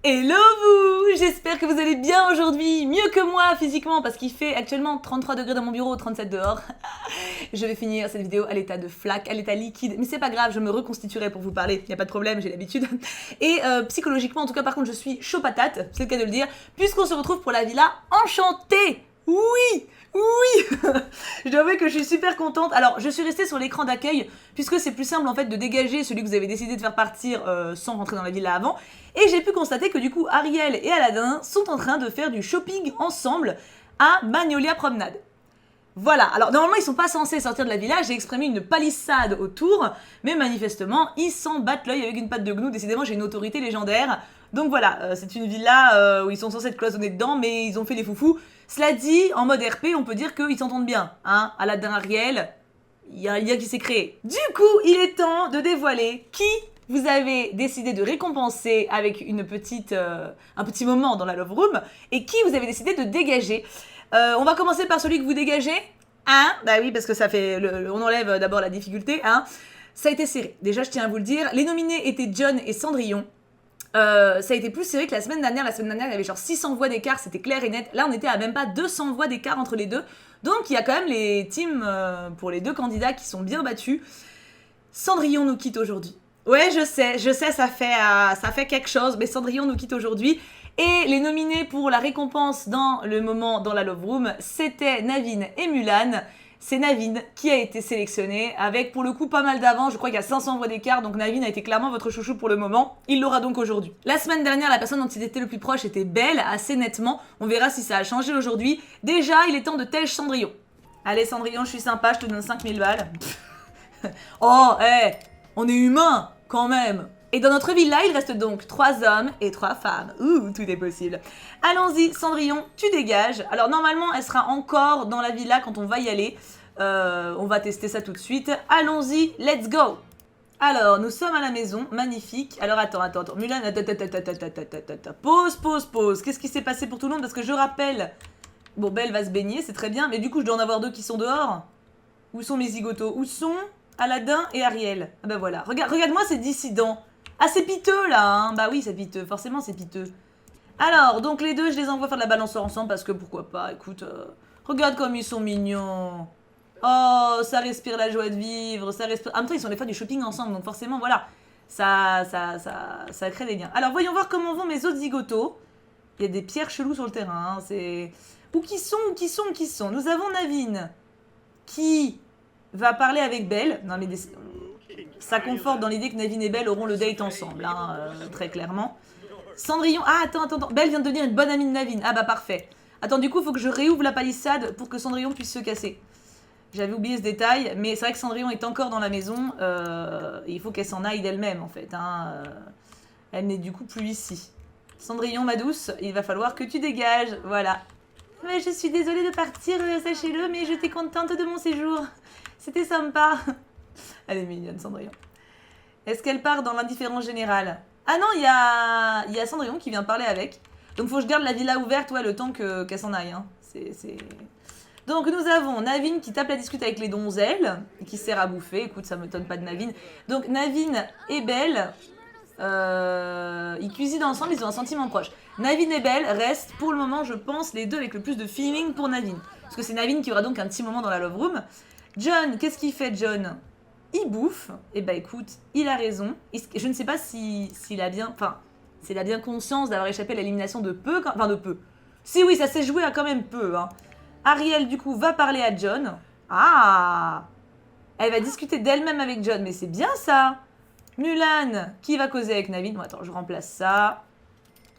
Hello vous! J'espère que vous allez bien aujourd'hui, mieux que moi physiquement parce qu'il fait actuellement 33 degrés dans mon bureau, 37 dehors. Je vais finir cette vidéo à l'état de flaque, à l'état liquide, mais c'est pas grave, je me reconstituerai pour vous parler, y a pas de problème, j'ai l'habitude. Et psychologiquement, en tout cas par contre je suis chaud patate, c'est le cas de le dire, puisqu'on se retrouve pour la villa enchantée! Oui! Oui. Je dois avouer que je suis super contente. Alors, je suis restée sur l'écran d'accueil, puisque c'est plus simple en fait de dégager celui que vous avez décidé de faire partir sans rentrer dans la villa avant. Et j'ai pu constater que du coup, Ariel et Aladdin sont en train de faire du shopping ensemble à Magnolia Promenade. Voilà, alors normalement ils sont pas censés sortir de la villa, j'ai exprimé une palissade autour, mais manifestement ils s'en battent l'œil avec une patte de gnou, décidément j'ai une autorité légendaire. Donc voilà, c'est une villa où ils sont censés être cloisonnés dedans, mais ils ont fait les foufous. Cela dit, en mode RP, on peut dire qu'ils s'entendent bien, hein, Aladdin Ariel, il y a un lien qui s'est créé. Du coup, il est temps de dévoiler qui vous avez décidé de récompenser avec un petit moment dans la Love Room, et qui vous avez décidé de dégager. On va commencer par celui que vous dégagez. Hein? Bah oui, parce que ça fait. On enlève d'abord la difficulté. Hein? Ça a été serré. Déjà, je tiens à vous le dire. Les nominés étaient John et Cendrillon. Ça a été plus serré que la semaine dernière. La semaine dernière, il y avait genre 600 voix d'écart, c'était clair et net. Là, on était à même pas 200 voix d'écart entre les deux. Donc, il y a quand même les teams pour les deux candidats qui sont bien battus. Cendrillon nous quitte aujourd'hui. Ouais, je sais, ça fait quelque chose, mais Cendrillon nous quitte aujourd'hui. Et les nominés pour la récompense dans le moment dans la Love Room, c'était Naveen et Mulan. C'est Naveen qui a été sélectionné avec pour le coup pas mal d'avance, je crois qu'il y a 500 voix d'écart, donc Naveen a été clairement votre chouchou pour le moment. Il l'aura donc aujourd'hui. La semaine dernière, la personne dont il était le plus proche était Belle, assez nettement. On verra si ça a changé aujourd'hui. Déjà, il est temps de tèche Cendrillon. Allez Cendrillon, je suis sympa, je te donne 5000 balles. Oh, on est humain quand même. Et dans notre villa, il reste donc 3 hommes et 3 femmes. Ouh, tout est possible. Allons-y, Cendrillon, tu dégages. Alors normalement, elle sera encore dans la villa quand on va y aller. On va tester ça tout de suite. Allons-y, let's go. Alors, nous sommes à la maison, magnifique. Alors attends. Mulan, pause. Qu'est-ce qui s'est passé pour tout le monde? Parce que je rappelle... Bon, Belle va se baigner, c'est très bien. Mais du coup, je dois en avoir 2 qui sont dehors. Où sont mes zigotos? Où sont Aladdin et Ariel? Ah bah voilà. Regarde-moi ces dissidents. Ah, c'est piteux, là, hein. Bah oui, c'est piteux. Forcément, c'est piteux. Alors, donc les deux, je les envoie faire de la balançoire ensemble parce que pourquoi pas. Écoute, regarde comme ils sont mignons. Oh, ça respire la joie de vivre. Ça respire... En même temps, ils sont des fois du shopping ensemble. Donc forcément, voilà. Ça crée des liens. Alors, voyons voir comment vont mes autres zigotos. Il y a des pierres cheloues sur le terrain. Hein. C'est... Où qui sont? Nous avons Naveen qui va parler avec Belle. Non, mais ça conforte dans l'idée que Naveen et Belle auront le date ensemble, hein, très clairement. Cendrillon... Ah, attends. Belle vient de devenir une bonne amie de Naveen. Ah bah parfait. Attends, du coup, il faut que je réouvre la palissade pour que Cendrillon puisse se casser. J'avais oublié ce détail, mais c'est vrai que Cendrillon est encore dans la maison. Il faut qu'elle s'en aille d'elle-même, en fait. Hein, elle n'est du coup plus ici. Cendrillon, ma douce, il va falloir que tu dégages. Voilà. Ouais, je suis désolée de partir, sachez-le, mais j'étais contente de mon séjour. C'était sympa. Elle est mignonne, Cendrillon. Est-ce qu'elle part dans l'indifférence générale? Ah non, il y a Cendrillon qui vient parler avec. Donc faut que je garde la villa ouverte, ouais, le temps qu'elle s'en aille. Hein. Donc nous avons Naveen qui tape la discute avec les donzelles, et qui sert à bouffer. Écoute, ça m'étonne pas de Naveen. Donc Naveen et Belle, ils cuisinent ensemble, ils ont un sentiment proche. Naveen et Belle restent pour le moment, je pense, les deux avec le plus de feeling pour Naveen. Parce que c'est Naveen qui aura donc un petit moment dans la Love Room. John, qu'est-ce qu'il fait, John? Il bouffe. Et bah écoute, il a raison. Je ne sais pas s'il a bien... Enfin, s'il a bien conscience d'avoir échappé à l'élimination de peu... Enfin, de peu. Si oui, ça s'est joué à quand même peu. Hein. Ariel, du coup, va parler à John. Ah! Elle va discuter d'elle-même avec John, mais c'est bien ça! Mulan, qui va causer avec Naveen. Bon, attends, je remplace ça.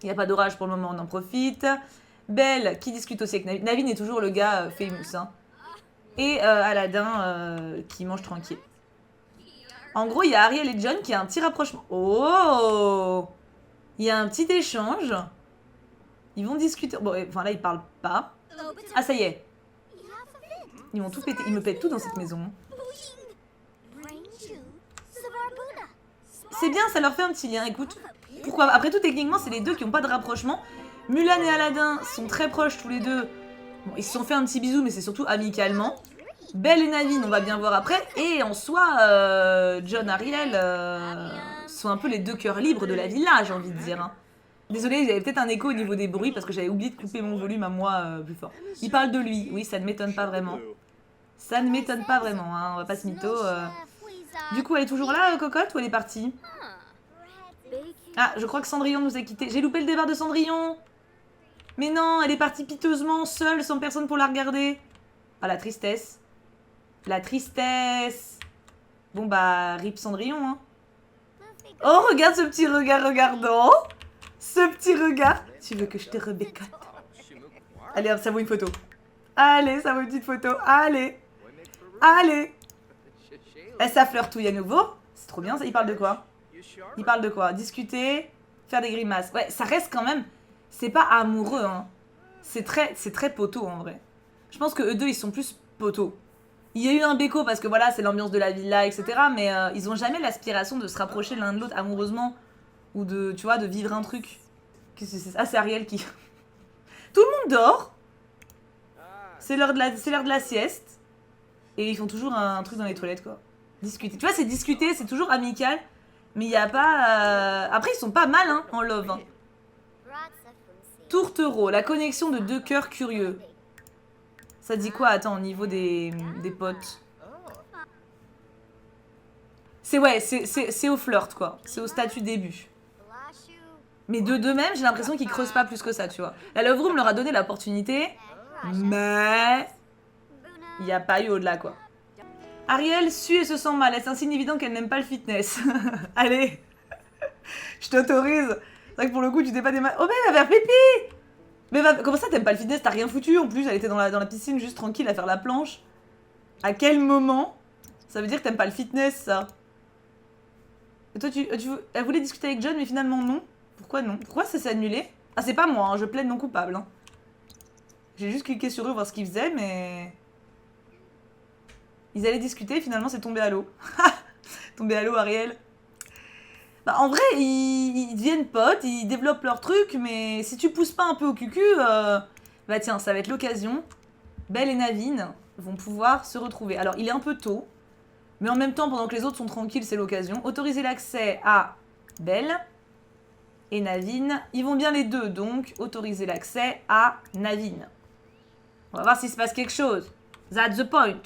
Il n'y a pas d'orage pour le moment, on en profite. Belle, qui discute aussi avec Naveen. Naveen est toujours le gars famous, hein. Et Aladdin, qui mange tranquille. En gros, il y a Ariel et John qui a un petit rapprochement. Oh! Il y a un petit échange. Ils vont discuter. Bon, enfin là, ils parlent pas. Ah, ça y est. Ils m'ont tout pété. Ils me pètent tout dans cette maison. C'est bien, ça leur fait un petit lien. Écoute, pourquoi? Après tout, techniquement, c'est les deux qui n'ont pas de rapprochement. Mulan et Aladdin sont très proches tous les deux. Bon, ils se sont fait un petit bisou, mais c'est surtout amicalement. Belle et Naveen, on va bien voir après. Et en soi, John, Ariel sont un peu les deux cœurs libres de la villa, j'ai envie de dire. Hein. Désolée, il y avait peut-être un écho au niveau des bruits parce que j'avais oublié de couper mon volume à moi plus fort. Il parle de lui, oui, ça ne m'étonne pas vraiment. Ça ne m'étonne pas vraiment, hein, on va pas se mytho. Du coup, elle est toujours là, Cocotte, ou elle est partie? Ah, je crois que Cendrillon nous a quittés. J'ai loupé le départ de Cendrillon. Mais non, elle est partie piteusement, seule, sans personne pour la regarder. Ah, la tristesse. La tristesse. Bon bah, rip Cendrillon, hein. Oh, regarde ce petit regard regardant. Ce petit regard. Tu veux que je te rebécote? Allez, hop, ça vaut une photo. Allez, ça vaut une petite photo. Allez. Allez. Et ça flirtouille à nouveau. C'est trop bien, ça. Il parle de quoi? Il parle de quoi? Discuter, faire des grimaces. Ouais, ça reste quand même... C'est pas amoureux, hein. C'est très poteau, en vrai. Je pense que eux deux, ils sont plus poteaux. Il y a eu un béco parce que voilà, c'est l'ambiance de la villa, etc. Mais ils ont jamais l'aspiration de se rapprocher l'un de l'autre amoureusement. Ou de, tu vois, de vivre un truc. Qu'est-ce que c'est ça? C'est Ariel qui... Tout le monde dort. C'est l'heure de la sieste. Et ils font toujours un truc dans les toilettes, quoi. Discuter. Tu vois, c'est discuter, c'est toujours amical. Mais il n'y a pas... Après, ils sont pas mal, hein, en love. Hein. Tourtereau, la connexion de deux cœurs curieux. Ça dit quoi? Attends, au niveau des potes. C'est ouais, c'est au flirt, quoi. C'est au statut début. Mais de d'eux-mêmes, j'ai l'impression qu'ils creusent pas plus que ça, tu vois. La Love Room leur a donné l'opportunité, mais il n'y a pas eu au-delà, quoi. Ariel sue et se sent mal. Est-ce un signe évident qu'elle n'aime pas le fitness? Allez, je t'autorise. C'est vrai que pour le coup, tu t'es pas démarré. Oh, mais elle va faire pipi! Mais comment ça, t'aimes pas le fitness? T'as rien foutu en plus. Elle était dans la piscine, juste tranquille, à faire la planche. À quel moment ça veut dire que t'aimes pas le fitness, ça? Et toi, elle voulait discuter avec John, mais finalement, non. Pourquoi non? Pourquoi ça s'est annulé? Ah, c'est pas moi, hein, je plaide non coupable. Hein. J'ai juste cliqué sur eux, voir ce qu'ils faisaient, mais... Ils allaient discuter, finalement, c'est tombé à l'eau. Tombé à l'eau, Ariel. Bah, en vrai, ils deviennent potes, ils développent leur truc, mais si tu pousses pas un peu au cucu, bah tiens, ça va être l'occasion. Belle et Naveen vont pouvoir se retrouver. Alors, il est un peu tôt, mais en même temps, pendant que les autres sont tranquilles, c'est l'occasion. Autoriser l'accès à Belle et Naveen. Ils vont bien les deux, donc autoriser l'accès à Naveen. On va voir s'il se passe quelque chose. That's the point.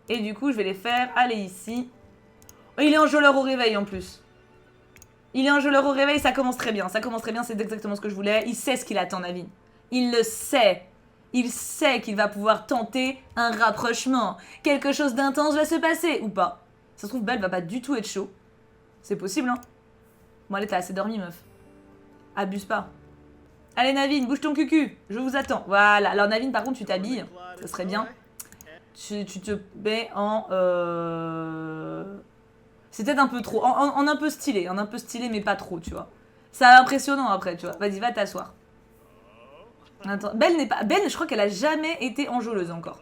Et du coup, je vais les faire aller ici. Oh, il est enjôleur au réveil en plus. Il est enjôleur au réveil, ça commence très bien. Ça commence très bien, c'est exactement ce que je voulais. Il sait ce qu'il attend, Naveen. Il le sait. Il sait qu'il va pouvoir tenter un rapprochement. Quelque chose d'intense va se passer, ou pas. Ça se trouve, Belle va pas du tout être chaud. C'est possible, hein. Bon, allez, t'as assez dormi, meuf. Abuse pas. Allez, Naveen, bouge ton cucu. Je vous attends. Voilà. Alors, Naveen, par contre, tu t'habilles. Ça serait bien. Tu te mets en... C'est peut-être un peu trop. En un peu stylé. En un peu stylé, mais pas trop, tu vois. C'est impressionnant après, tu vois. Vas-y, va t'asseoir. Attends. Belle n'est pas... Belle, je crois qu'elle a jamais été enjôleuse encore.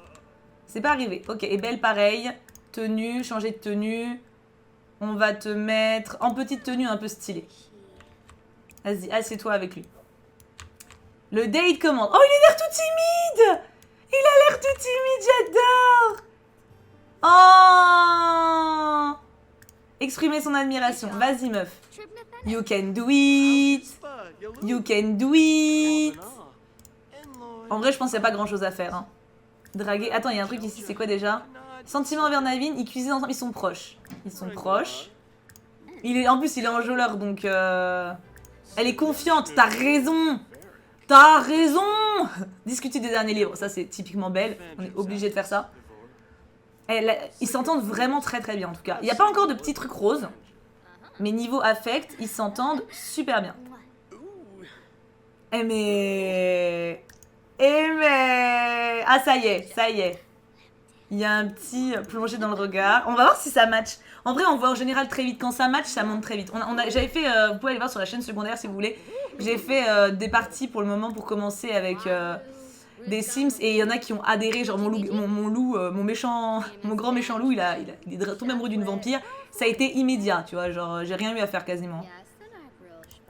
C'est pas arrivé. Ok, et Belle, pareil. Tenue, changer de tenue. On va te mettre en petite tenue un peu stylée. Vas-y, assieds-toi avec lui. Le date commence. Oh, il a l'air tout timide! Il a l'air tout timide, j'adore! Oh! Exprimer son admiration. Vas-y, meuf. You can do it! You can do it! En vrai, je pense qu'il n'y a pas grand-chose à faire. Hein. Draguer. Attends, il y a un truc ici. C'est quoi déjà? Sentiment envers Naveen. Ils cuisinent ensemble. Ils sont proches. Ils sont proches. En plus, il est enjôleur, donc... Elle est confiante. T'as raison! T'as raison! Discuter des derniers livres. Ça, c'est typiquement Belle. On est obligé de faire ça. Ils s'entendent vraiment très très bien, en tout cas. Il n'y a pas encore de petits trucs roses. Mais niveau affect, ils s'entendent super bien. Mais... Ah, ça y est, ça y est. Il y a un petit plongé dans le regard. On va voir si ça match. En vrai, on voit en général très vite. Quand ça match, ça monte très vite. J'avais fait... vous pouvez aller voir sur la chaîne secondaire si vous voulez. J'ai fait des parties pour le moment pour commencer avec des Sims. Et il y en a qui ont adhéré. Genre mon grand méchant loup, il est tombé amoureux d'une vampire. Ça a été immédiat, tu vois. Genre, j'ai rien eu à faire quasiment.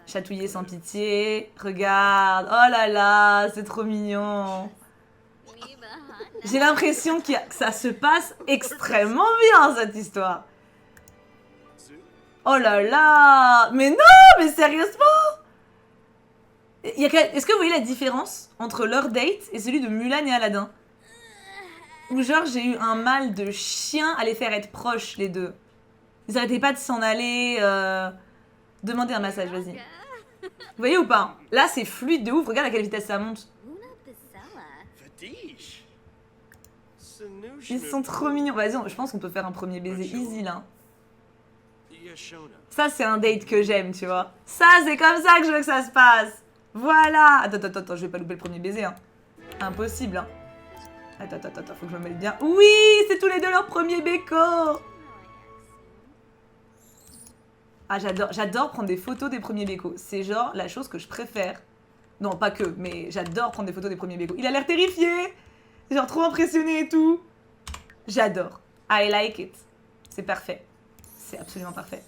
Chatouiller sans pitié. Regarde. Oh là là, c'est trop mignon. J'ai l'impression que ça se passe extrêmement bien, cette histoire. Oh là là. Mais non, mais sérieusement. Est-ce que vous voyez la différence entre leur date et celui de Mulan et Aladdin? Où genre j'ai eu un mal de chien à les faire être proches les deux. Ils arrêtaient pas de s'en aller. Demandez un massage, vas-y. Vous voyez ou pas? Là c'est fluide de ouf, regarde à quelle vitesse ça monte. Ils sont trop mignons. Vas-y, je pense qu'on peut faire un premier baiser easy là. Ça c'est un date que j'aime, tu vois. Ça c'est comme ça que je veux que ça se passe. Voilà. Attends, je vais pas louper le premier baiser, hein. Impossible, hein. Attends, faut que je me mette bien. Oui, c'est tous les deux leur premier béco. Ah, j'adore prendre des photos des premiers bécos. C'est genre la chose que je préfère. Non, pas que, mais j'adore prendre des photos des premiers bécos. Il a l'air terrifié. Genre trop impressionné et tout. J'adore. I like it. C'est parfait. C'est absolument parfait.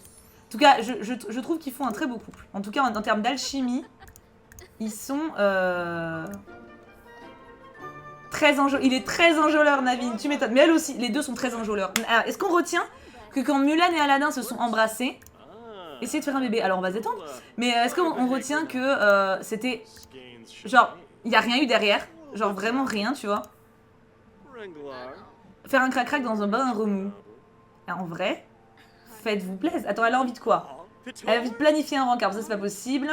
En tout cas, je trouve qu'ils font un très beau couple. En tout cas, en termes d'alchimie, ils sont... Très enjôleurs. Il est très enjôleur, Naveen. Tu m'étonnes. Mais elle aussi, les deux sont très enjôleurs. Alors, est-ce qu'on retient que quand Mulan et Aladdin se sont embrassés, essayez de faire un bébé. Alors, on va se détendre. Mais est-ce qu'on retient que c'était... Genre, il n'y a rien eu derrière. Genre, vraiment rien, tu vois. Faire un crac-crac dans un bain remous. En vrai, faites-vous plaisir. Attends, elle a envie de quoi? Elle a envie de planifier un rencard. Ça, c'est pas possible.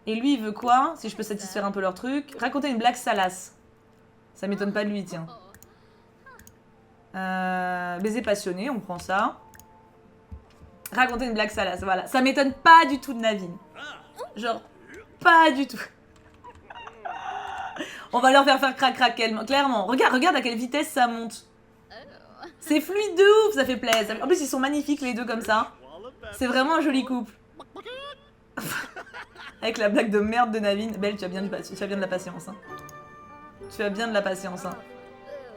Et lui, il veut quoi? Si je peux satisfaire un peu leur truc. Raconter une blague salace. Ça m'étonne pas de lui, tiens. Baiser passionné, on prend ça. Raconter une blague salace, voilà. Ça m'étonne pas du tout de Naveen. Genre, pas du tout. On va leur faire crac-crac, clairement. Regarde à quelle vitesse ça monte. C'est fluide de ouf, ça fait plaisir. En plus, ils sont magnifiques les deux comme ça. C'est vraiment un joli couple. Avec la blague de merde de Naveen. Belle, tu as bien de la patience, hein. Tu as bien de la patience, hein.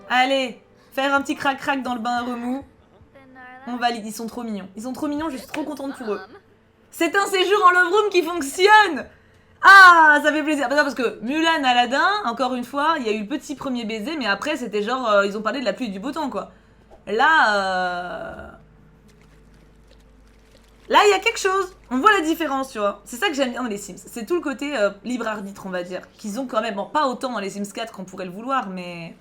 Allez, faire un petit crac-crac dans le bain remous. On valide, ils sont trop mignons. Ils sont trop mignons, je suis trop contente pour eux. C'est un séjour en love room qui fonctionne. Ah, ça fait plaisir. Parce que Mulan, Aladdin, encore une fois, il y a eu le petit premier baiser, mais après c'était genre, ils ont parlé de la pluie et du beau temps, quoi. Là, là, il y a quelque chose. On voit la différence, tu vois. C'est ça que j'aime bien dans les Sims. C'est tout le côté libre arbitre, on va dire. Qu'ils ont quand même. Bon, pas autant dans les Sims 4 qu'on pourrait le vouloir, mais...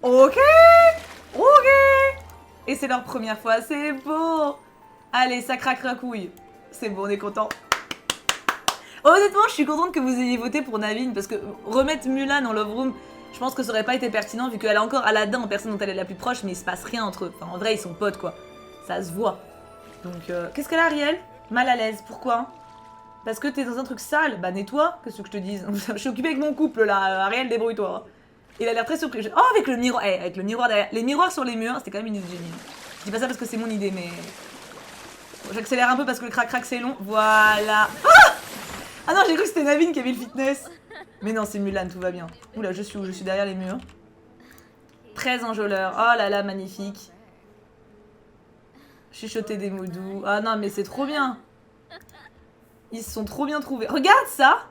Ok. Et c'est leur première fois, c'est beau. Allez, ça craque couille. C'est bon, on est content. Honnêtement, je suis contente que vous ayez voté pour Naveen, parce que remettre Mulan en Love Room, je pense que ça aurait pas été pertinent, vu qu'elle a encore Aladdin en personne dont elle est la plus proche, mais il se passe rien entre eux. Enfin, en vrai, ils sont potes, quoi. Ça se voit. Donc, qu'est-ce qu'elle a, Ariel? Mal à l'aise. Pourquoi? Parce que t'es dans un truc sale? Bah, nettoie, qu'est-ce que je te dise? Je suis occupée avec mon couple, là. Ariel, débrouille-toi. Il a l'air très surpris. Oh, avec le miroir. Avec le miroir derrière. Les miroirs sur les murs, c'était quand même une idée de génie. Je dis pas ça parce que c'est mon idée, mais... Bon, j'accélère un peu parce que le crac-crac, c'est long. Voilà. Ah non, j'ai cru que c'était Naveen qui avait le fitness. Mais non, c'est Mulan, tout va bien. Oula, je suis où? Je suis derrière les murs. Très enjôleur. Oh là là, magnifique. Chuchoter des mots doux. Ah non, mais c'est trop bien. Ils se sont trop bien trouvés. Regarde ça.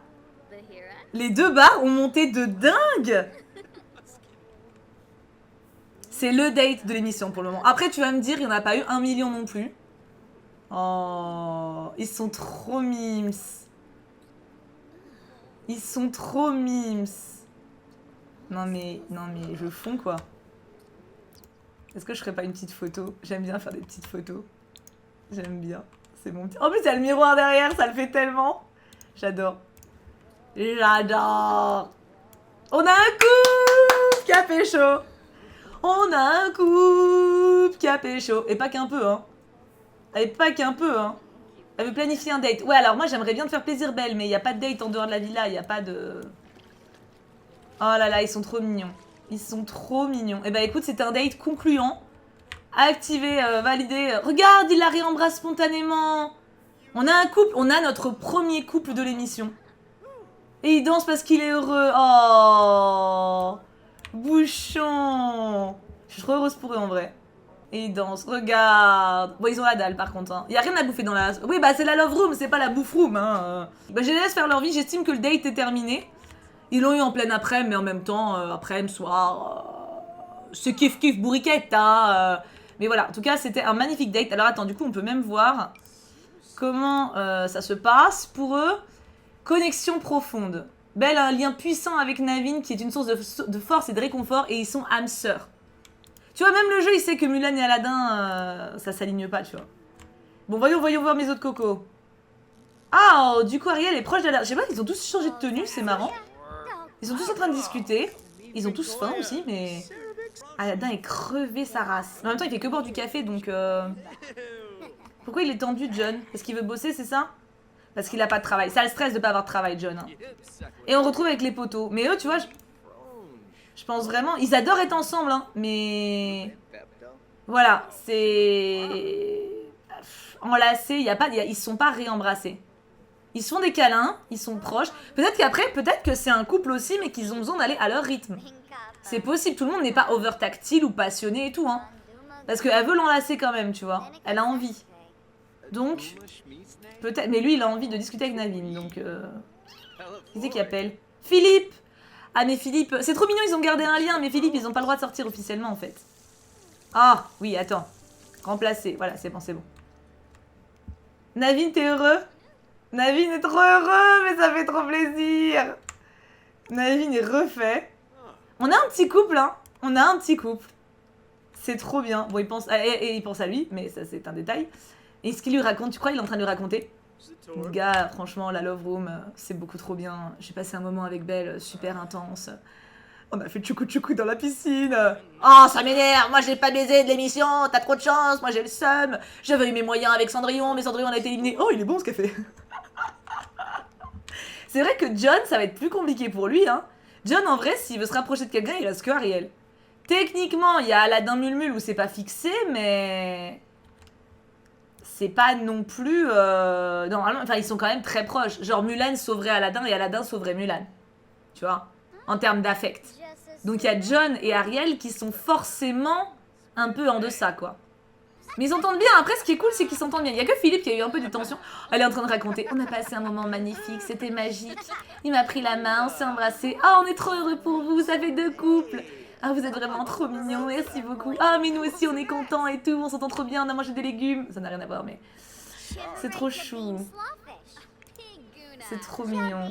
Les deux barres ont monté de dingue. C'est le date de l'émission pour le moment. Après, tu vas me dire, il n'y en a pas eu 1 million non plus. Oh, ils sont trop mimes. Ils sont trop mimes. Non mais je fonds quoi. Est-ce que je ferais pas une petite photo? J'aime bien faire des petites photos. J'aime bien. C'est mon petit... En plus, il y a le miroir derrière, ça le fait tellement. J'adore. J'adore. On a un couple qui a pécho. On a un couple qui a pécho. Et pas qu'un peu, hein. Et pas qu'un peu, hein. Elle veut planifier un date. Ouais, alors moi, j'aimerais bien te faire plaisir, Belle, mais il n'y a pas de date en dehors de la villa. Il n'y a pas de... Oh là là, ils sont trop mignons. Ils sont trop mignons. Et bah écoute, c'était un date concluant. Activé, validé. Regarde, il la réembrasse spontanément. On a un couple, on a notre premier couple de l'émission. Et il danse parce qu'il est heureux. Oh, bouchon. Je suis trop heureuse pour eux en vrai. Et ils dansent, regarde. Bon, ils ont la dalle par contre. Hein. Y a rien à bouffer dans la... Oui, bah c'est la love room, c'est pas la bouffe room. Hein. Bah, je les laisse faire leur vie, j'estime que le date est terminé. Ils l'ont eu en pleine après-midi, mais en même temps, après-midi, soir... c'est kiff-kiff bourriquette, hein. Mais voilà, en tout cas, c'était un magnifique date. Alors attends, du coup, on peut même voir comment ça se passe pour eux. Connexion profonde. Belle a un lien puissant avec Naveen qui est une source de force et de réconfort et ils sont âmes sœurs. Tu vois, même le jeu, il sait que Mulan et Aladdin, ça s'aligne pas, tu vois. Bon, voyons voir mes autres cocos. Ah, oh, du coup, Ariel est proche d'Aladdin. Je sais pas, ils ont tous changé de tenue, c'est marrant. Ils sont tous en train de discuter. Ils ont tous faim aussi, mais... Aladdin est crevé sa race. En même temps, il fait que boire du café, donc... Pourquoi il est tendu, John? Parce qu'il veut bosser, c'est ça? Parce qu'il a pas de travail. Ça le stress de pas avoir de travail, John. Hein. Et on retrouve avec les poteaux. Mais eux, tu vois, je pense vraiment... Ils adorent être ensemble, hein, mais... Voilà, c'est... Enlacés, ils se sont pas réembrassés. Ils se font des câlins, ils sont proches. Peut-être qu'après, peut-être que c'est un couple aussi, mais qu'ils ont besoin d'aller à leur rythme. C'est possible, tout le monde n'est pas over tactile ou passionné et tout, hein. Parce qu'elle veut l'enlacer quand même, tu vois. Elle a envie. Donc, peut-être... Mais lui, il a envie de discuter avec Naveen, donc... Qui c'est qui appelle? Philippe! Ah, mais Philippe... C'est trop mignon, ils ont gardé un lien, mais Philippe, ils ont pas le droit de sortir officiellement, en fait. Ah, oui, attends. Remplacer. Voilà, c'est bon, c'est bon. Naveen, t'es heureux? Naveen est trop heureux, mais ça fait trop plaisir. Naveen est refait. On a un petit couple, hein. On a un petit couple. C'est trop bien. Bon, il pense... Et il pense à lui, mais ça, c'est un détail. Et ce qu'il lui raconte, tu crois, il est en train de lui raconter? Les gars, franchement, la Love Room, c'est beaucoup trop bien. J'ai passé un moment avec Belle, super intense. On a fait tchoukou-tchoukou dans la piscine. Oh, ça m'énerve. Moi, j'ai pas baisé de l'émission. T'as trop de chance. Moi, j'ai le seum. J'avais eu mes moyens avec Cendrillon, mais Cendrillon a été éliminé. Oh, il est bon ce café. C'est vrai que John, ça va être plus compliqué pour lui, hein. John, en vrai, s'il veut se rapprocher de quelqu'un, il reste que Ariel. Techniquement, il y a Aladdin Mulmul où c'est pas fixé, mais... C'est pas non plus... Normalement, enfin, ils sont quand même très proches. Genre, Mulan sauverait Aladdin et Aladdin sauverait Mulan. Tu vois? En termes d'affect. Donc, il y a John et Ariel qui sont forcément un peu en deçà, quoi. Mais ils s'entendent bien. Après, ce qui est cool, c'est qu'ils s'entendent bien. Il y a que Philippe qui a eu un peu des tensions. Elle est en train de raconter. On a passé un moment magnifique, c'était magique. Il m'a pris la main, on s'est embrassés. Ah, on est trop heureux pour vous, ça fait deux couples. Ah, vous êtes vraiment trop mignons, merci beaucoup. Ah, mais nous aussi, on est contents et tout, on s'entend trop bien, on a mangé des légumes. Ça n'a rien à voir, mais... C'est trop chou. C'est trop mignon.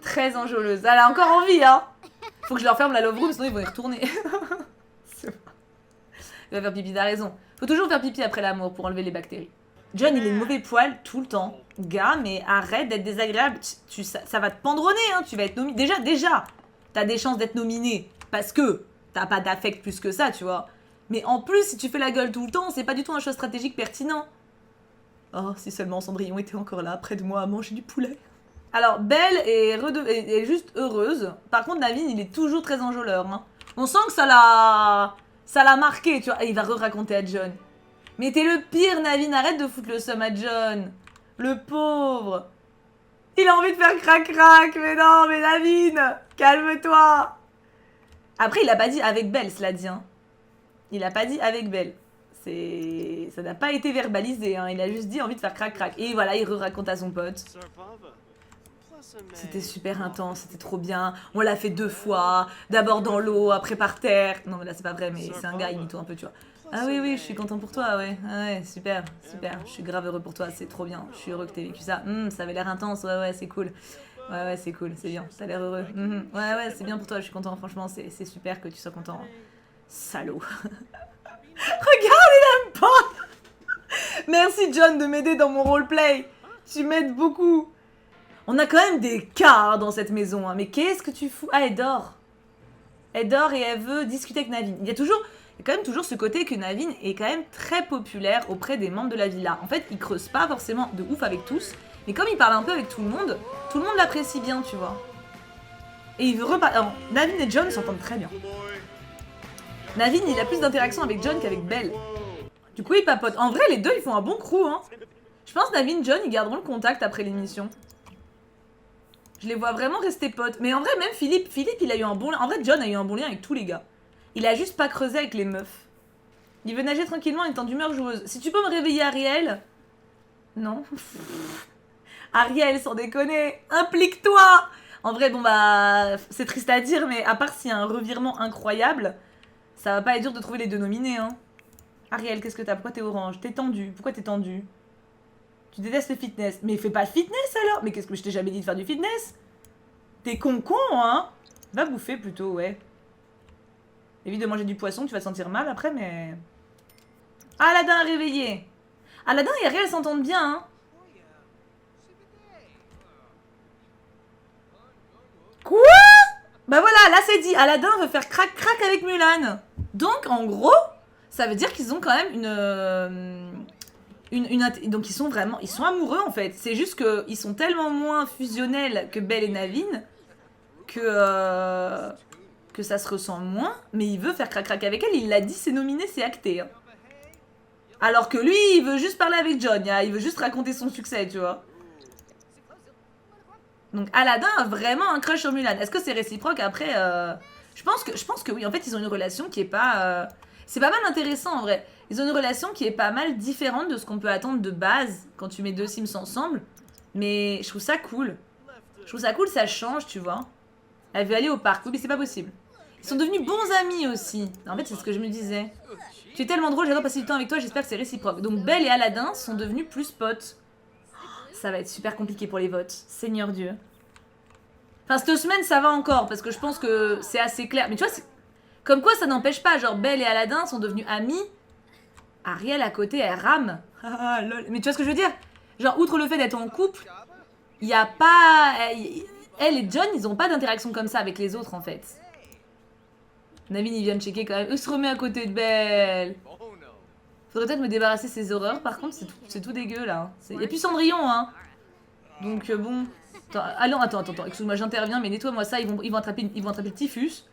Très enjôleuse. Elle a encore envie, hein. Faut que je leur ferme la love room, sinon ils vont y retourner. Il va faire pipi, t'as raison. Faut toujours faire pipi après l'amour pour enlever les bactéries. John, il est mauvais poil tout le temps. Gars, mais arrête d'être désagréable. Ça va te pendronner, hein. Tu vas être nominé. Déjà, t'as des chances d'être nominé. Parce que t'as pas d'affect plus que ça, tu vois. Mais en plus, si tu fais la gueule tout le temps, c'est pas du tout un choix stratégique pertinent. Oh, si seulement Cendrillon était encore là, près de moi, à manger du poulet. Alors, Belle est juste heureuse. Par contre, Naveen, il est toujours très enjôleur. Hein. On sent que ça l'a marqué, tu vois. Et il va re-raconter à John. Mais t'es le pire, Naveen, arrête de foutre le seum à John. Le pauvre. Il a envie de faire crac-crac, mais non, mais Naveen, calme-toi. Après, il a pas dit avec Belle, cela dit. Hein. Il a pas dit avec Belle. Ça n'a pas été verbalisé, hein. Il a juste dit envie de faire crac-crac. Et voilà, il raconte à son pote. C'était super intense, c'était trop bien. On l'a fait 2 fois. D'abord dans l'eau, après par terre. Non, mais là, c'est pas vrai, mais c'est un gars, il mytho un peu, tu vois. Ah oui, oui, je suis content pour toi, ouais. Ah ouais, super, super. Je suis grave heureux pour toi, c'est trop bien. Je suis heureux que t'aies vécu ça. Ça avait l'air intense, ouais, ouais, c'est cool. Ouais, ouais, c'est cool, c'est bien. T'as l'air heureux. Ouais, ouais, c'est bien pour toi, je suis content. Franchement, c'est super que tu sois content. Salaud. Regarde, il aime pas. Merci, John, de m'aider dans mon roleplay. Tu m'aides beaucoup. On a quand même des cas hein, dans cette maison. Hein. Mais qu'est-ce que tu fous? Ah, elle dort. Elle dort et elle veut discuter avec Naveen. Il y a quand même toujours ce côté que Naveen est quand même très populaire auprès des membres de la villa. En fait, il creuse pas forcément de ouf avec tous. Mais comme il parle un peu avec tout le monde l'apprécie bien, tu vois. Et il veut reparler. Naveen et John s'entendent très bien. Naveen, il a plus d'interaction avec John qu'avec Belle. Du coup, ils papotent. En vrai, les deux, ils font un bon crew, hein. Je pense Naveen, John, ils garderont le contact après l'émission. Je les vois vraiment rester potes. Mais en vrai, même Philippe, il a eu un bon lien. En vrai, John a eu un bon lien avec tous les gars. Il a juste pas creusé avec les meufs. Il veut nager tranquillement en étant d'humeur joueuse. Si tu peux me réveiller, Ariel. Non. Ariel, sans déconner. Implique-toi. En vrai, bon bah, c'est triste à dire, mais à part s'il y a un revirement incroyable, ça va pas être dur de trouver les deux nominés, hein. Ariel, qu'est-ce que t'as? Pourquoi t'es orange? T'es tendu. Pourquoi t'es tendu? Tu détestes le fitness. Mais fais pas de fitness alors. Mais qu'est-ce que je t'ai jamais dit de faire du fitness? T'es con, hein. Va bouffer plutôt, ouais. Évite de manger du poisson, tu vas te sentir mal après, mais... Aladdin a réveillé. Aladdin et Ariel s'entendent bien, hein. Quoi? Bah voilà, là c'est dit. Aladdin veut faire crac-crac avec Mulan. Donc, en gros, ça veut dire qu'ils ont quand même donc ils sont vraiment... Ils sont amoureux, en fait. C'est juste qu'ils sont tellement moins fusionnels que Belle et Naveen que ça se ressent moins. Mais il veut faire crac-crac avec elle. Il l'a dit, c'est nominé, c'est acté. Hein. Alors que lui, il veut juste parler avec John. Il veut juste raconter son succès, tu vois. Donc Aladdin a vraiment un crush sur Mulan. Est-ce que c'est réciproque après je pense que oui. En fait, ils ont une relation qui est pas... C'est pas mal intéressant en vrai. Ils ont une relation qui est pas mal différente de ce qu'on peut attendre de base quand tu mets deux Sims ensemble. Mais je trouve ça cool. Je trouve ça cool, ça change, tu vois. Elle veut aller au parc. Oui, mais c'est pas possible. Ils sont devenus bons amis aussi. En fait, c'est ce que je me disais. Tu es tellement drôle, j'adore passer du temps avec toi, j'espère que c'est réciproque. Donc Belle et Aladdin sont devenus plus potes. Ça va être super compliqué pour les votes. Seigneur Dieu. Enfin, cette semaine, ça va encore, parce que je pense que c'est assez clair. Mais tu vois, comme quoi, ça n'empêche pas. Genre, Belle et Aladdin sont devenus amis. Ariel, à côté, elle rame. Ah, lol. Mais tu vois ce que je veux dire? Genre, outre le fait d'être en couple, il n'y a pas... Elle et John, ils ont pas d'interaction comme ça avec les autres, en fait. Naveen, il vient de checker quand même. Il se remet à côté de Belle. Faudrait peut-être me débarrasser de ces horreurs. Par contre, c'est tout dégueu, là. Il n'y a plus Cendrillon, hein. Donc, bon... Attends. Excuse-moi, j'interviens, mais nettoie-moi ça. Ils vont attraper le typhus.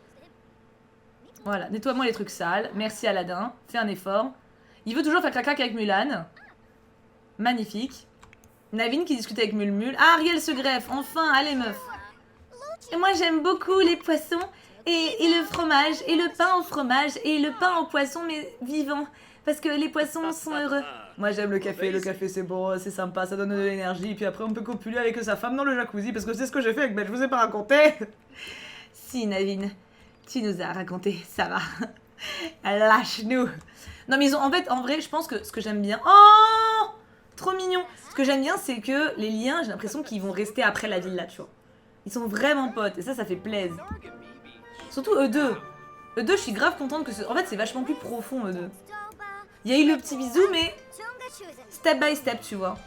Voilà, nettoie-moi les trucs sales. Merci, Aladdin. Fais un effort. Il veut toujours faire crac-crac avec Mulan. Magnifique. Naveen qui discute avec Mulmul. Ah, Ariel se greffe. Enfin, allez, meuf. Et moi, j'aime beaucoup les poissons. Et le fromage. Et le pain au fromage. Et le pain au poisson, mais vivant. Parce que les poissons sont heureux. Moi j'aime le café c'est bon, c'est sympa, ça donne de l'énergie. Et puis après on peut copuler avec sa femme dans le jacuzzi, parce que c'est ce que j'ai fait avec Belle, je vous ai pas raconté. Si Naveen, tu nous as raconté, ça va. Lâche-nous. Non mais ils ont, en fait, en vrai, je pense que ce que j'aime bien... Oh, trop mignon. Ce que j'aime bien, c'est que les liens, j'ai l'impression qu'ils vont rester après la villa, tu vois. Ils sont vraiment potes, et ça fait plaisir. Surtout eux deux. Eux deux, je suis grave contente que... En fait, c'est vachement plus profond, eux deux. Il y a eu le petit bisou, mais step by step, tu vois.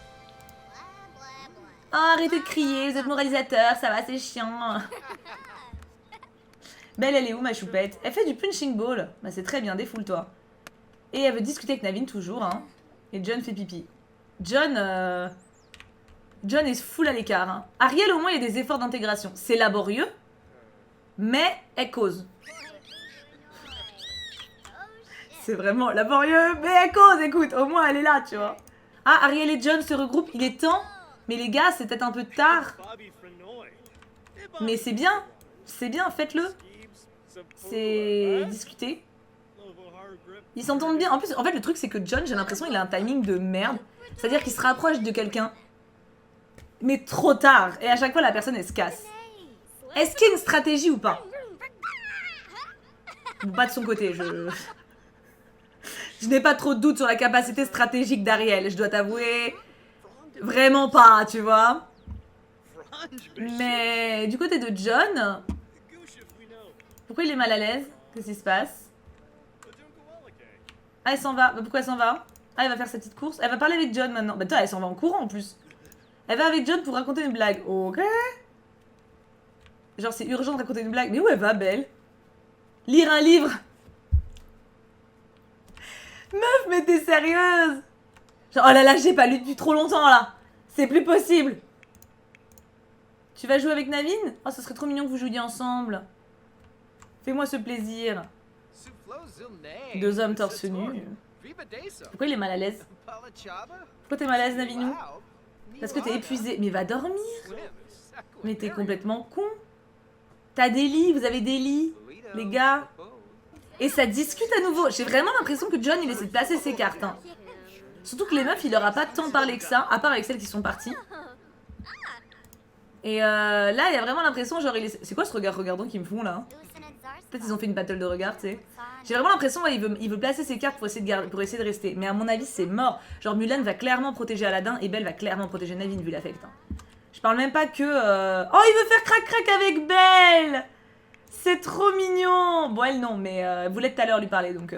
Oh, arrêtez de crier, vous êtes moralisateur, ça va, c'est chiant. Belle, elle est où, ma choupette? Elle fait du punching ball. Bah, c'est très bien, défoule-toi. Et elle veut discuter avec Naveen, toujours, hein. Et John fait pipi. John est full à l'écart, hein. Ariel, au moins, il y a des efforts d'intégration. C'est laborieux, mais elle cause. C'est vraiment laborieux, mais elle cause, écoute, au moins elle est là, tu vois. Ah, Ariel et John se regroupent, il est temps. Mais les gars, c'est peut-être un peu tard. Mais c'est bien, faites-le. C'est discuter. Ils s'entendent bien. En plus, en fait, le truc, c'est que John, j'ai l'impression, il a un timing de merde. C'est-à-dire qu'il se rapproche de quelqu'un, mais trop tard. Et à chaque fois, la personne, elle se casse. Est-ce qu'il y a une stratégie ou pas? Bon, pas de son côté, Je n'ai pas trop de doute sur la capacité stratégique d'Ariel, je dois t'avouer. Vraiment pas, tu vois. Mais du côté de John, pourquoi il est mal à l'aise? Qu'est-ce qui se passe? Ah, elle s'en va. Bah, pourquoi elle s'en va? Ah, elle va faire sa petite course. Elle va parler avec John maintenant. Bah, toi, elle s'en va en courant en plus. Elle va avec John pour raconter une blague. Ok. Genre, c'est urgent de raconter une blague. Mais où elle va, Belle? Lire un livre? Meuf, mais t'es sérieuse? Genre, oh là là, j'ai pas lu depuis trop longtemps, là. C'est plus possible. Tu vas jouer avec Naveen? Oh, ce serait trop mignon que vous jouiez ensemble. Fais-moi ce plaisir. Deux hommes torse nu. Pourquoi il est mal à l'aise? Pourquoi t'es mal à l'aise, Navinou? Parce que t'es épuisé. Mais va dormir. Mais t'es complètement con. T'as des lits, vous avez des lits, les gars. Et ça discute à nouveau. J'ai vraiment l'impression que John, il essaie de placer ses cartes. Hein. Surtout que les meufs, il leur a pas tant parlé que ça, à part avec celles qui sont parties. Et là, il y a vraiment l'impression, genre, c'est quoi ce regardant qu'ils me font, là? Peut-être ils ont fait une battle de regard, tu sais. J'ai vraiment l'impression ouais, il veut placer ses cartes pour essayer de rester. Mais à mon avis, c'est mort. Genre Mulan va clairement protéger Aladdin et Belle va clairement protéger Naveen vu l'affect. Hein. Je parle même pas que... Oh, il veut faire crac-crac avec Belle. C'est trop mignon. Bon, elle non, mais elle voulait tout à l'heure lui parler, donc...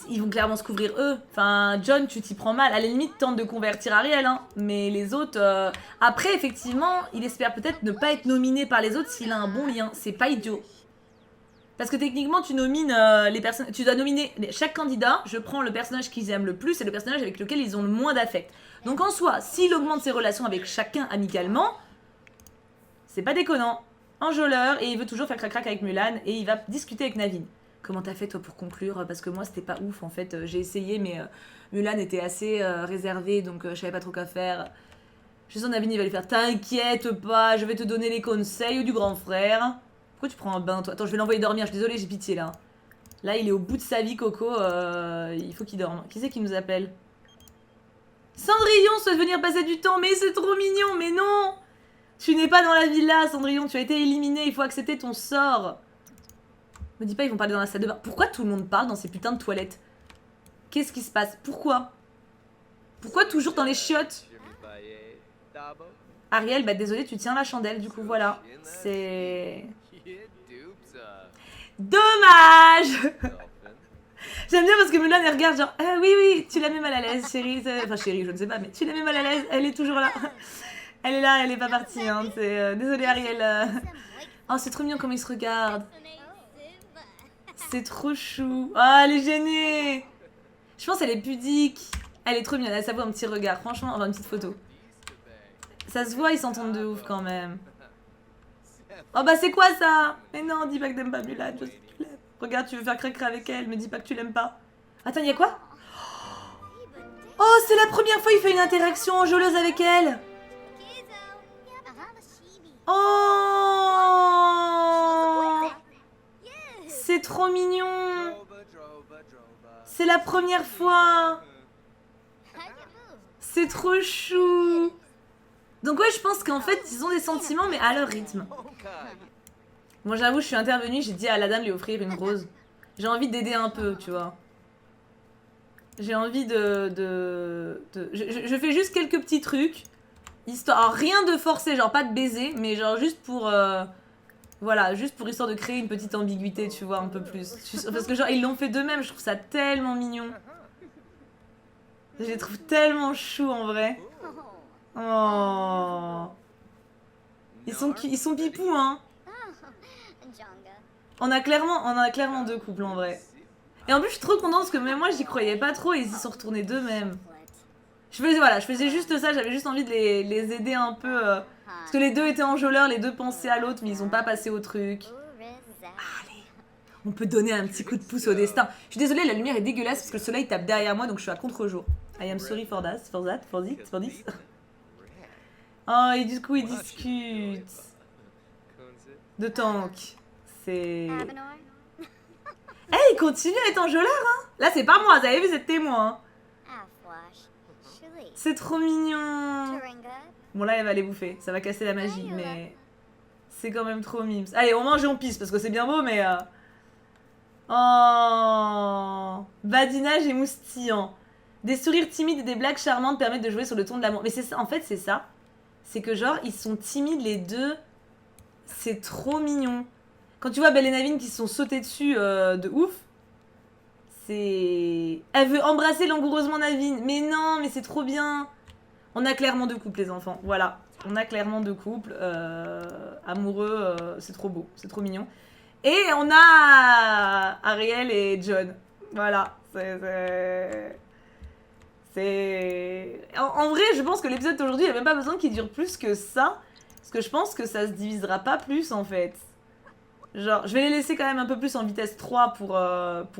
Ils vont clairement se couvrir eux. Enfin, John, tu t'y prends mal. À la limite, tente de convertir Ariel, hein. Mais les autres... Après, effectivement, il espère peut-être ne pas être nominé par les autres s'il a un bon lien. C'est pas idiot. Parce que techniquement, tu nomines les personnes... Tu dois nominer chaque candidat. Je prends le personnage qu'ils aiment le plus et le personnage avec lequel ils ont le moins d'affect. Donc en soi, s'il augmente ses relations avec chacun amicalement, c'est pas déconnant. Enjôleur, et il veut toujours faire crac-crac avec Mulan, et il va discuter avec Naveen. Comment t'as fait toi pour conclure? Parce que moi c'était pas ouf en fait, j'ai essayé mais Mulan était assez réservée donc je savais pas trop quoi faire. Je sens Naveen il va lui faire t'inquiète pas, je vais te donner les conseils du grand frère. Pourquoi tu prends un bain toi? Attends je vais l'envoyer dormir, je suis désolée j'ai pitié là. Là il est au bout de sa vie Coco, il faut qu'il dorme. Qui c'est qui nous appelle? Cendrillon souhaite venir passer du temps mais c'est trop mignon mais non. Tu n'es pas dans la villa Cendrillon, tu as été éliminé, il faut accepter ton sort. Me dis pas ils vont parler dans la salle de bain. Pourquoi tout le monde parle dans ces putains de toilettes? Qu'est-ce qui se passe? Pourquoi? Pourquoi toujours dans les chiottes? Ariel, bah désolé, tu tiens la chandelle, du coup voilà. C'est... Dommage. J'aime bien parce que Mulan elle regarde genre ah, oui oui, tu la mets mal à l'aise chérie. Enfin chérie, je ne sais pas, mais tu la mets mal à l'aise, elle est toujours là. Elle est là, elle est pas partie. Hein. Désolée Ariel. Oh c'est trop mignon comme ils se regardent. C'est trop chou. Oh, elle est gênée. Je pense qu'elle est pudique. Elle est trop mignonne. Elle s'avoue un petit regard. Franchement, enfin une petite photo. Ça se voit, ils s'entendent de ouf quand même. Oh bah c'est quoi ça? Mais non, dis pas que t'aimes pas Mulan. Je sais que tu l'aimes. Regarde, tu veux faire crac-crac avec elle. Me dis pas que tu l'aimes pas. Attends, y'a quoi? Oh, c'est la première fois qu'il fait une interaction enjôleuse avec elle. Oh, c'est trop mignon. C'est la première fois. C'est trop chou. Donc ouais, je pense qu'en fait, ils ont des sentiments, mais à leur rythme. Moi, j'avoue, je suis intervenue, j'ai dit à Aladdin de lui offrir une rose. J'ai envie d'aider un peu, tu vois. J'ai envie je fais juste quelques petits trucs. Histoire... Alors, rien de forcé, genre pas de baiser, mais genre juste pour... Voilà, juste pour histoire de créer une petite ambiguïté, tu vois, un peu plus. Parce que genre, ils l'ont fait d'eux-mêmes, je trouve ça tellement mignon. Je les trouve tellement choux, en vrai. Oh. Ils sont pipous, hein. On a clairement deux couples, en vrai. Et en plus, je suis trop contente parce que même moi, j'y croyais pas trop et ils y sont retournés d'eux-mêmes. Je faisais juste ça, j'avais juste envie de les aider un peu. Parce que les deux étaient enjôleurs, les deux pensaient à l'autre, mais ils ont pas passé au truc. Allez, on peut donner un petit coup de pouce au destin. Je suis désolée, la lumière est dégueulasse parce que le soleil tape derrière moi, donc je suis à contre-jour. I am sorry for that, for this. Oh, et du coup, ils discutent. De tank. C'est... Eh, hey, il continue à être enjôleur, hein. Là, c'est pas moi, vous avez vu, c'est témoin. Hein. C'est trop mignon. Bon, là, elle va les bouffer. Ça va casser la magie, mais... C'est quand même trop mimes. Allez, on mange et on pisse, parce que c'est bien beau, mais... Oh, badinage et moustillant. Des sourires timides et des blagues charmantes permettent de jouer sur le ton de l'amour. Mais c'est ça, en fait, c'est ça. C'est que genre, ils sont timides les deux. C'est trop mignon. Quand tu vois Belle et Naveen qui se sont sautés dessus de ouf, c'est... Elle veut embrasser langoureusement Naveen. Mais non, mais c'est trop bien. On a clairement deux couples, les enfants. Voilà. On a clairement deux couples. Amoureux, c'est trop beau. C'est trop mignon. Et on a Ariel et John. Voilà. C'est... En vrai, je pense que l'épisode d'aujourd'hui, il n'y a même pas besoin qu'il dure plus que ça. Parce que je pense que ça se divisera pas plus, en fait. Genre, je vais les laisser quand même un peu plus en vitesse 3 pour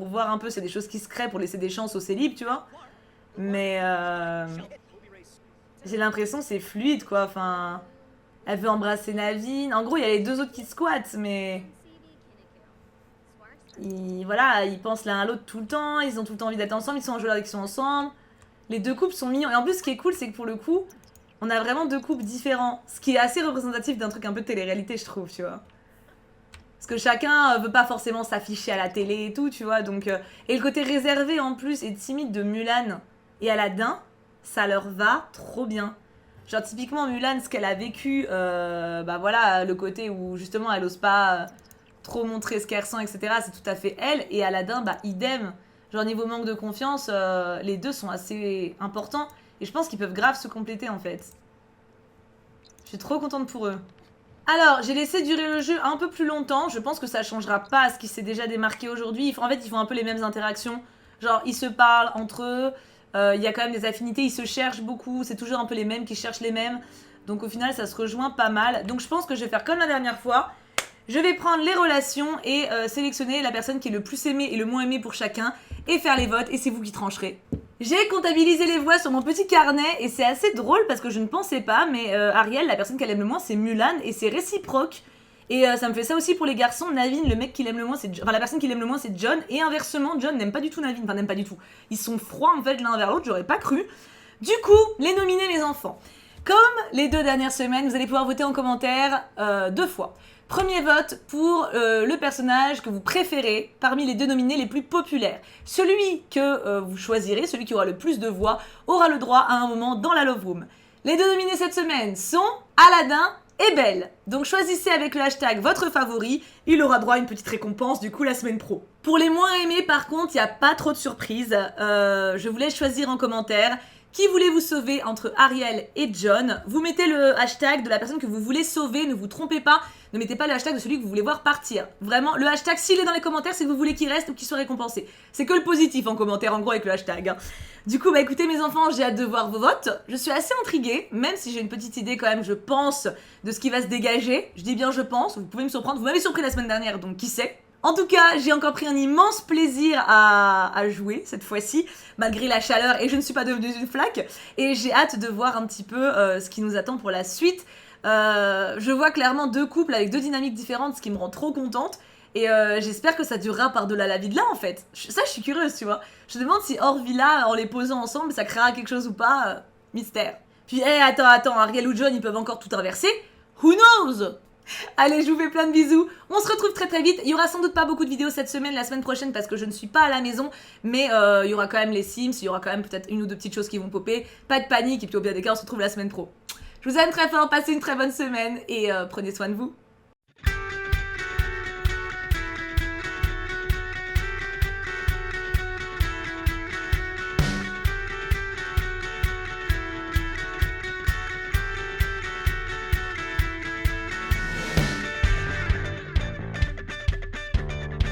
voir un peu, c'est des choses qui se créent pour laisser des chances aux célibes, tu vois. Mais j'ai l'impression que c'est fluide, quoi. Enfin, elle veut embrasser Naveen. En gros, il y a les deux autres qui squattent, mais... Voilà, ils pensent l'un à l'autre tout le temps, ils ont tout le temps envie d'être ensemble, ils sont en jeu avec qui sont ensemble. Les deux couples sont mignons. Et en plus, ce qui est cool, c'est que pour le coup, on a vraiment deux couples différents. Ce qui est assez représentatif d'un truc un peu de télé-réalité, je trouve, tu vois. Parce que chacun veut pas forcément s'afficher à la télé et tout, tu vois. Donc, et le côté réservé en plus et timide de Mulan et Aladdin, ça leur va trop bien. Genre typiquement Mulan, ce qu'elle a vécu, bah voilà, le côté où justement elle ose pas trop montrer ce qu'elle ressent, etc. C'est tout à fait elle. Et Aladdin, bah idem. Genre niveau manque de confiance, les deux sont assez importants. Et je pense qu'ils peuvent grave se compléter en fait. Je suis trop contente pour eux. Alors, j'ai laissé durer le jeu un peu plus longtemps. Je pense que ça changera pas à ce qui s'est déjà démarqué aujourd'hui. En fait, ils font un peu les mêmes interactions. Genre, ils se parlent entre eux. Il y a quand même des affinités. Ils se cherchent beaucoup. C'est toujours un peu les mêmes qui cherchent les mêmes. Donc, au final, ça se rejoint pas mal. Donc, je pense que je vais faire comme la dernière fois. Je vais prendre les relations et sélectionner la personne qui est le plus aimée et le moins aimée pour chacun. Et faire les votes. Et c'est vous qui trancherez. J'ai comptabilisé les voix sur mon petit carnet et c'est assez drôle parce que je ne pensais pas, mais Ariel, la personne qu'elle aime le moins, c'est Mulan et c'est réciproque. Et ça me fait ça aussi pour les garçons. Naveen, le mec qu'il aime le moins, c'est... Enfin, la personne qu'il aime le moins, c'est John. Et inversement, John n'aime pas du tout Naveen. Enfin, n'aime pas du tout. Ils sont froids en fait l'un vers l'autre, j'aurais pas cru. Du coup, les nominés, les enfants. Comme les 2 dernières semaines, vous allez pouvoir voter en commentaire 2 fois. Premier vote pour le personnage que vous préférez parmi les 2 nominés les plus populaires. Celui que vous choisirez, celui qui aura le plus de voix, aura le droit à un moment dans la Love Room. Les 2 nominés cette semaine sont Aladdin et Belle. Donc choisissez avec le hashtag votre favori, il aura droit à une petite récompense du coup la semaine pro. Pour les moins aimés par contre, il n'y a pas trop de surprises. Je vous laisse choisir en commentaire. Qui voulez-vous sauver entre Ariel et John? Vous mettez le hashtag de la personne que vous voulez sauver, ne vous trompez pas. Ne mettez pas le hashtag de celui que vous voulez voir partir. Vraiment, le hashtag, s'il est dans les commentaires, c'est que vous voulez qu'il reste ou qu'il soit récompensé. C'est que le positif en commentaire, en gros, avec le hashtag. Hein. Du coup, bah écoutez mes enfants, j'ai hâte de voir vos votes. Je suis assez intriguée, même si j'ai une petite idée quand même, je pense, de ce qui va se dégager. Je dis bien je pense, vous pouvez me surprendre. Vous m'avez surpris la semaine dernière, donc qui sait? En tout cas, j'ai encore pris un immense plaisir à jouer cette fois-ci, malgré la chaleur et je ne suis pas devenue une flaque. Et j'ai hâte de voir un petit peu ce qui nous attend pour la suite. Je vois clairement 2 couples avec 2 dynamiques différentes, ce qui me rend trop contente. Et j'espère que ça durera par-delà la vie de là en fait. Ça, je suis curieuse, tu vois. Je me demande si hors villa, en les posant ensemble, ça créera quelque chose ou pas. Mystère. Puis, attends, Ariel ou John, ils peuvent encore tout inverser. Who knows? Allez, je vous fais plein de bisous. On se retrouve très très vite. Il y aura sans doute pas beaucoup de vidéos cette semaine, la semaine prochaine, parce que je ne suis pas à la maison. Mais il y aura quand même les Sims, il y aura quand même peut-être 1 ou 2 petites choses qui vont popper. Pas de panique, et puis au pire des cas, on se retrouve la semaine pro. Je vous aime très fort, passez une très bonne semaine, et prenez soin de vous.